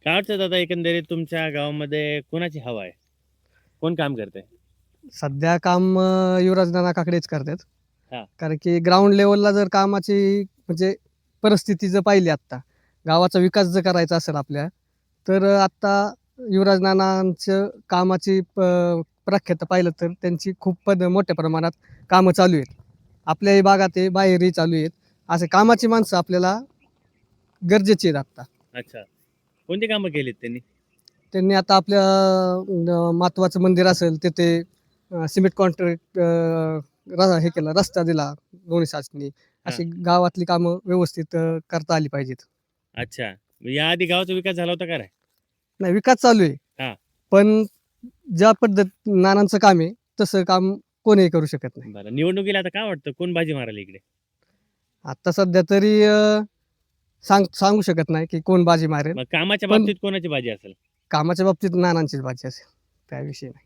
काय वाटतं दादा एकंदरीत तुमच्या गावामध्ये कोणाची हवा आहे? कोण काम करतंय? सध्या काम युवराज नाना काकडेच करतात. हां. कारण की ग्राउंड लेवलला जर कामाची म्हणजे परिस्थिती जर पाहिली आत्ता, गावाचा विकास जर करायचा असेल आपल्या, तर आत्ता युवराज नानांचं कामाची प्रख्यात पाहिलं तर त्यांची खूप मोठ्या प्रमाणात कामं चालू आहेत. आपल्याही भागात आहे, बाहेरही चालू आहेत. असे कामाची माणसं आपल्याला गरजेची आहेत आत्ता. अच्छा. कोणती कामं केलीत त्यांनी? त्यांनी आता आपल्या महत्त्वाचं मंदिर असेल तिथे सिमेंट कॉन्क्रीट हे केलं, रस्ता दिला दोन्ही शासनी. हां. अशी गावातली कामं व्यवस्थित करता आली पाहिजेत. अच्छा. याआधी गावाचा विकास झाला होता का नाही? नाही, विकास चालू आहे. हां. पण ज्या नानांचं काम आहे, तसं काम कोणीही करू शकत नाही. बरं. निवडणुकीला आता काय वाटतं कोण बाजी मारेल इकडे? आता सध्या तरी सांगू शकत नाही की कोण बाजी मारेल. मग कामाच्या पण बाबतीत कोणाची बाजी असेल? कामाच्या बाबतीत नानांचीच बाजी असेल. काय विषय नाही.